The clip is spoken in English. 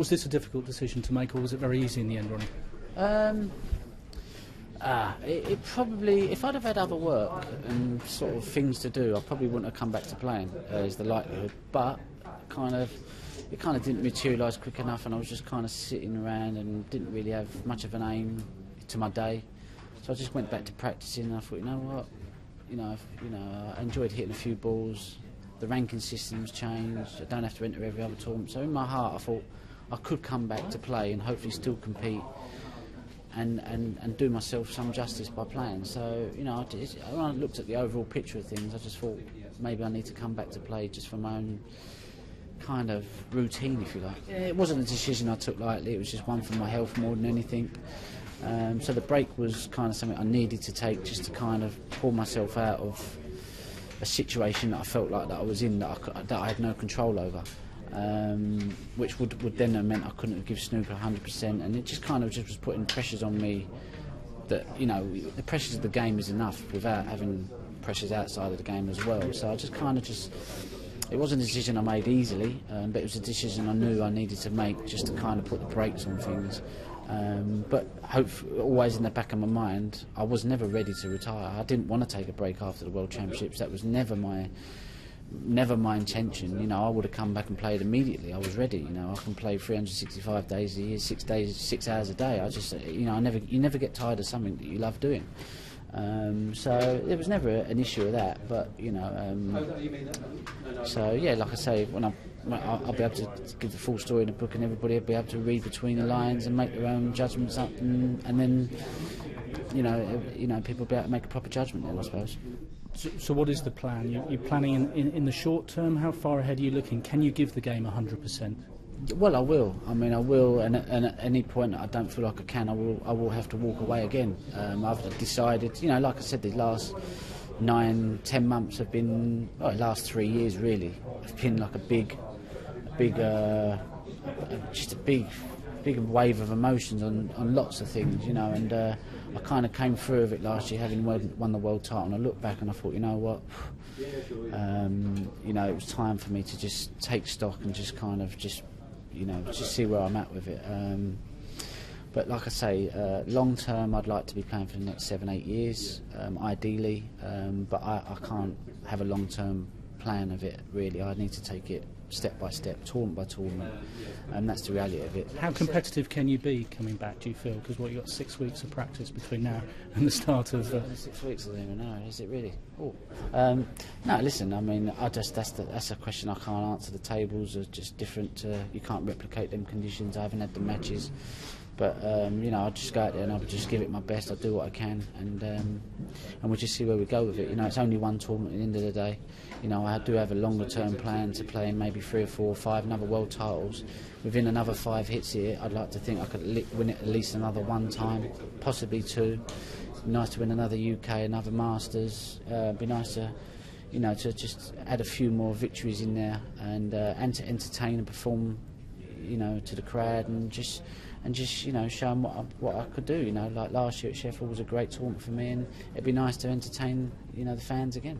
Was this a difficult decision to make, or was it very easy in the end, Ronnie? It probably, if I'd have had other work and sort of things to do, I probably wouldn't have come back to playing, is the likelihood. But it kind of didn't materialise quick enough, and I was just kind of sitting around and didn't really have much of an aim to my day. So I just went back to practising, and I thought, you know what, I enjoyed hitting a few balls. The ranking system's changed. I don't have to enter every other tournament. So in my heart, I thought I could come back to play and hopefully still compete and do myself some justice by playing. So, when I looked at the overall picture of things, I just thought maybe I need to come back to play just for my own kind of routine, if you like. It wasn't a decision I took lightly. It was just one for my health more than anything. So the break was kind of something I needed to take just to kind of pull myself out of a situation that I felt like that I was in that I had no control over, which would then have meant I couldn't have given snooker 100%, and it just kind of was putting pressures on me that, the pressures of the game is enough without having pressures outside of the game as well. So I just kind of it wasn't a decision I made easily, but it was a decision I knew I needed to make just to kind of put the brakes on things. But always in the back of my mind, I was never ready to retire. I didn't want to take a break after the World Championships. That was never my intention. I would have come back and played immediately. I was ready. I can play 365 days a year, 6 hours a day. I just, you never get tired of something that you love doing. So there was never an issue of that. But so yeah, like I say, I'll be able to give the full story in the book, and everybody will be able to read between the lines and make their own judgments up, and then people will be able to make a proper judgment then, I suppose. So what is the plan? You're planning in the short term? How far ahead are you looking? Can you give the game 100%? Well, I will. I will, and at any point that I don't feel like I can, I will have to walk away again. I've decided, like I said, the last 9-10 months have been, the last 3 years really, have been like a big wave of emotions on lots of things, and I kind of came through of it last year, having won the world title, and I looked back and I thought, you know what, it was time for me to just take stock and just kind of just see where I'm at with it. But like I say, long term I'd like to be playing for the next 7-8 years, ideally, but I can't have a long term plan of it really. I need to take it step by step, tournament by tournament, and that's the reality of it. How competitive can you be coming back, do you feel? Because you've got 6 weeks of practice between now and the start of... 6 weeks, I don't even know, is it really? Oh. No, listen, that's a question I can't answer. The tables are just different. You can't replicate them conditions. I haven't had the matches. But I'll just go out there and I'll just give it my best. I'll do what I can, and we'll just see where we go with it. It's only one tournament at the end of the day. I do have a longer term plan to play in maybe 3 or 4 or 5 another world titles. Within another 5 hits here, I'd like to think I could win it at least another 1 time, possibly 2. Nice to win another UK, another Masters. Be nice to, to just add a few more victories in there, and to entertain and perform, to the crowd, and just show them what I could do. Like last year at Sheffield was a great tournament for me, and it'd be nice to entertain the fans again.